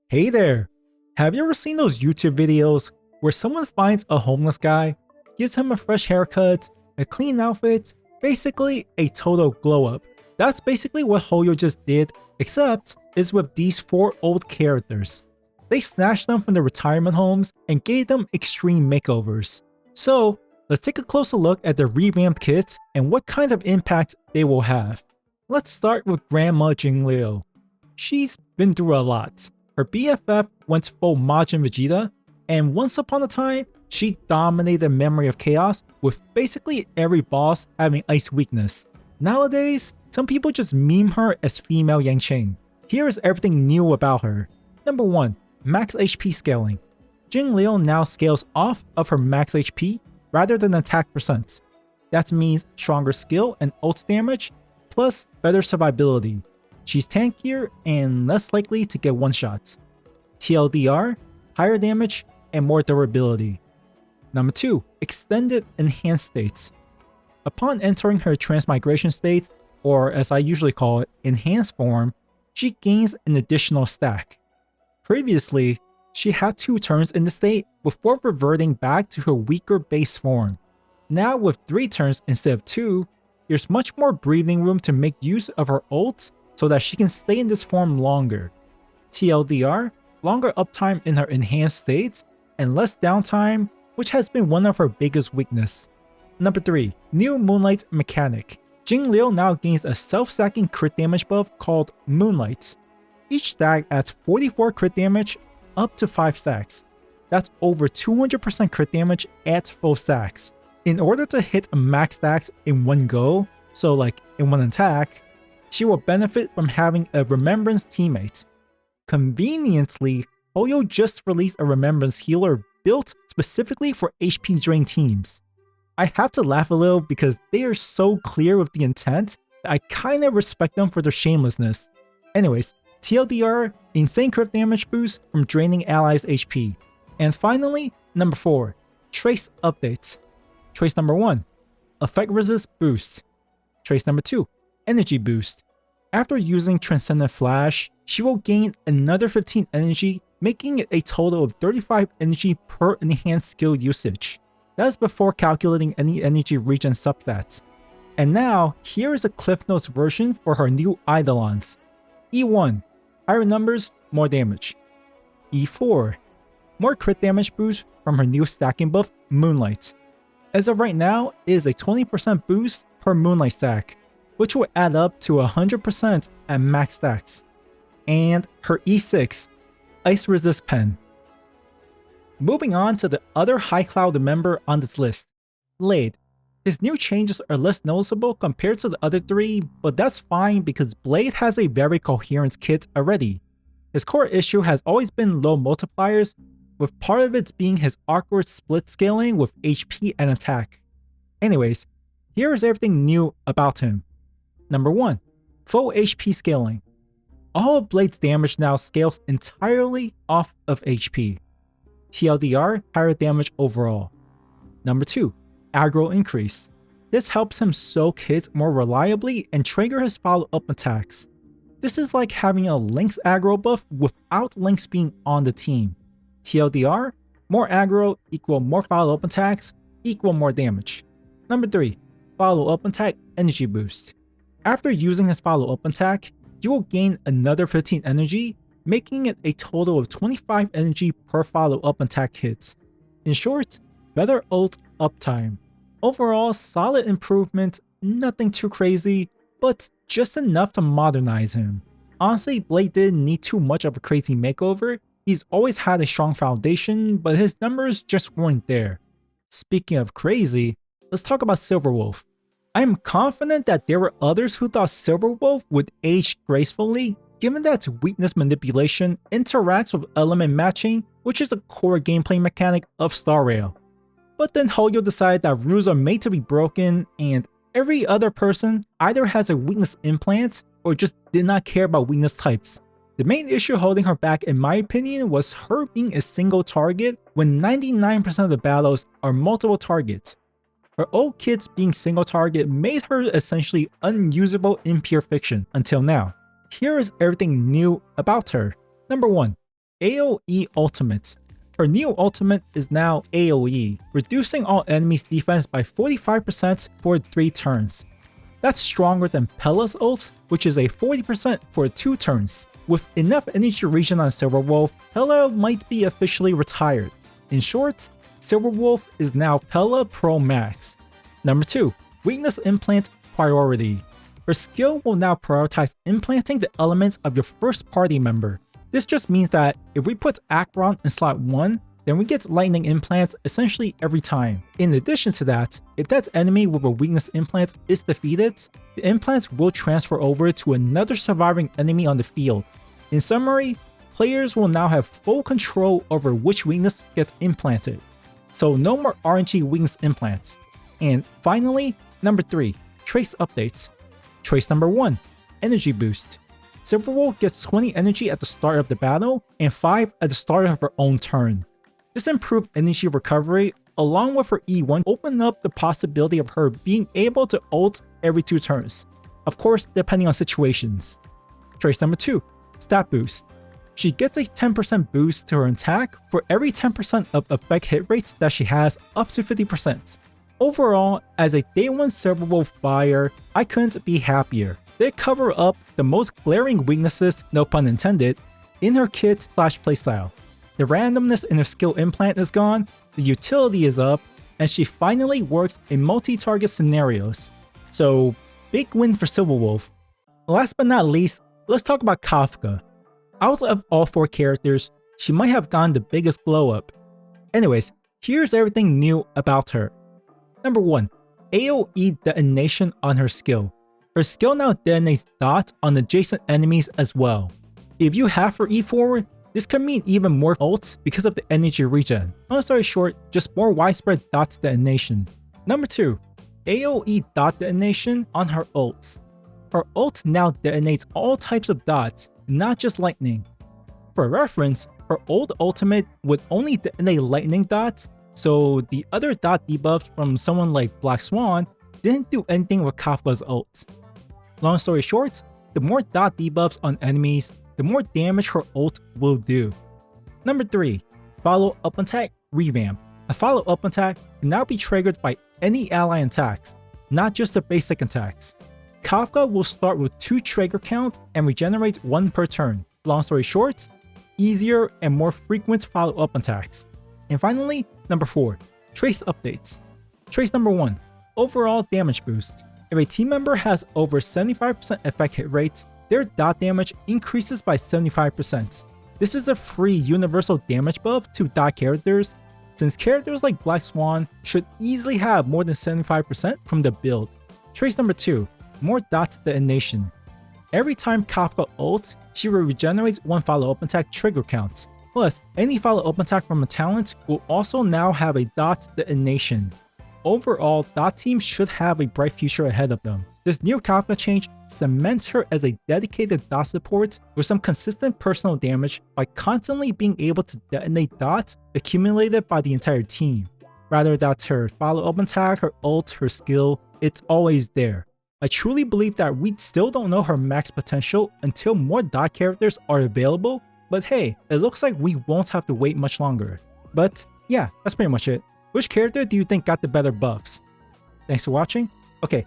Hey there! Have you ever seen those YouTube videos where someone finds a homeless guy, gives him a fresh haircut, a clean outfit, basically a total glow up? That's basically what Hoyo just did, except it's with these 4 old characters. They snatched them from their retirement homes and gave them extreme makeovers. So let's take a closer look at their revamped kits and what kind of impact they will have. Let's start with Grandma Jingliu. She's been through a lot. Her BFF went full Majin Vegeta, and once upon a time, she dominated Memory of Chaos with basically every boss having ice weakness. Nowadays, some people just meme her as female Yangqing. Here is everything new about her. Number 1. Max HP scaling. Jingliu now scales off of her max HP rather than attack percents. That means stronger skill and ult damage, plus better survivability. She's tankier and less likely to get one-shots. TLDR, higher damage, and more durability. Number 2. Extended Enhanced States. Upon entering her Transmigration state, or as I usually call it, Enhanced form, she gains an additional stack. Previously, she had 2 turns in the state before reverting back to her weaker base form. Now with 3 turns instead of 2, there's much more breathing room to make use of her ult so that she can stay in this form longer. TLDR, longer uptime in her enhanced state, and less downtime, which has been one of her biggest weakness. Number 3. New Moonlight mechanic. Jingliu now gains a self-stacking crit damage buff called Moonlight. Each stack adds 44 crit damage up to 5 stacks. That's over 200% crit damage at full stacks. In order to hit max stacks in one go, so like in one attack, she will benefit from having a Remembrance teammate. Conveniently, Hoyo just released a Remembrance healer built specifically for HP drained teams. I have to laugh a little because they are so clear with the intent that I kinda respect them for their shamelessness. Anyways, TLDR, insane crit damage boost from draining allies' HP. And finally, number 4, Trace updates. Trace number 1, Effect Resist boost. Trace number 2, Energy boost. After using Transcendent Flash, she will gain another 15 energy, making it a total of 35 energy per enhanced skill usage. That is before calculating any energy regen substats. And now, here is a Cliff Notes version for her new Eidolons. E1, higher numbers, more damage. E4, more crit damage boost from her new stacking buff, Moonlight. As of right now, it is a 20% boost per Moonlight stack, which will add up to 100% at max stacks. And her E6, Ice Resist Pen. Moving on to the other High Cloud member on this list, Blade. His new changes are less noticeable compared to the other 3, but that's fine because Blade has a very coherent kit already. His core issue has always been low multipliers, with part of it being his awkward split scaling with HP and attack. Anyways, here is everything new about him. Number 1. Full HP scaling. All of Blade's damage now scales entirely off of HP. TLDR, higher damage overall. Number 2. Aggro increase. This helps him soak hits more reliably and trigger his follow-up attacks. This is like having a Lynx aggro buff without Lynx being on the team. TLDR, more aggro equal more follow-up attacks equal more damage. Number 3. Follow-up attack energy boost. After using his follow-up attack, you will gain another 15 energy, making it a total of 25 energy per follow-up attack hit. In short, better ult uptime. Overall, solid improvement, nothing too crazy, but just enough to modernize him. Honestly, Blade didn't need too much of a crazy makeover. He's always had a strong foundation, but his numbers just weren't there. Speaking of crazy, let's talk about Silverwolf. I am confident that there were others who thought Silverwolf would age gracefully, given that weakness manipulation interacts with element matching, which is a core gameplay mechanic of Star Rail. But then Hoyo decided that rules are made to be broken, and every other person either has a weakness implant or just did not care about weakness types. The main issue holding her back in my opinion was her being a single target when 99% of the battles are multiple targets. Her old kits being single target made her essentially unusable in pure fiction until now. Here is everything new about her. Number 1. AoE Ultimate. Her new ultimate is now AoE, reducing all enemies' defense by 45% for 3 turns. That's stronger than Pella's ult, which is a 40% for 2 turns. With enough energy regen on Silverwolf, Pella might be officially retired. In short, Silverwolf is now Pella Pro Max. Number 2. Weakness Implant Priority. Her skill will now prioritize implanting the elements of your first party member. This just means that if we put Acheron in slot 1, then we get lightning implants essentially every time. In addition to that, if that enemy with a weakness implant is defeated, the implants will transfer over to another surviving enemy on the field. In summary, players will now have full control over which weakness gets implanted. So no more RNG weakness implants. And finally, number 3, trace updates. Trace number 1, energy boost. Silverwolf gets 20 energy at the start of the battle and 5 at the start of her own turn. This improved energy recovery, along with her E1, opened up the possibility of her being able to ult every 2 turns. Of course, depending on situations. Trace number 2, stat boost. She gets a 10% boost to her attack for every 10% of effect hit rates that she has up to 50%. Overall, as a day 1 Silverwolf buyer, I couldn't be happier. They cover up the most glaring weaknesses, no pun intended, in her kit/playstyle. The randomness in her skill implant is gone, the utility is up, and she finally works in multi-target scenarios. So, big win for Silverwolf. Last but not least, let's talk about Kafka. Out of all 4 characters, she might have gotten the biggest glow up. Anyways, here's everything new about her. Number 1, AoE detonation on her skill. Her skill now detonates dots on adjacent enemies as well. If you have her E4, this could mean even more ults because of the energy regen. Long story short, just more widespread dots detonation. Number 2, AoE dot detonation on her ults. Her ult now detonates all types of dots, not just lightning. For reference, her old ultimate would only detonate lightning dots, so the other dot debuffs from someone like Black Swan didn't do anything with Kafka's ult. Long story short, the more dot debuffs on enemies, the more damage her ult will do. Number 3, follow-up attack revamp. A follow-up attack can now be triggered by any ally attacks, not just the basic attacks. Kafka will start with 2 trigger counts and regenerate 1 per turn. Long story short, easier and more frequent follow-up attacks. And finally, number 4, trace updates. Trace number 1, overall damage boost. If a team member has over 75% effect hit rate, their dot damage increases by 75%. This is a free universal damage buff to dot characters, since characters like Black Swan should easily have more than 75% from the build. Trace number 2, more dots detonation. Every time Kafka ults, she will regenerate 1 follow-up attack trigger count. Plus, any follow-up attack from a talent will also now have a dot detonation. Overall, dot teams should have a bright future ahead of them. This new Kafka change cements her as a dedicated dot support with some consistent personal damage by constantly being able to detonate dots accumulated by the entire team. Rather that's her follow-up attack, her ult, her skill, it's always there. I truly believe that we still don't know her max potential until more dot characters are available, but hey, it looks like we won't have to wait much longer. But yeah, that's pretty much it. Which character do you think got the better buffs? Thanks for watching. Okay,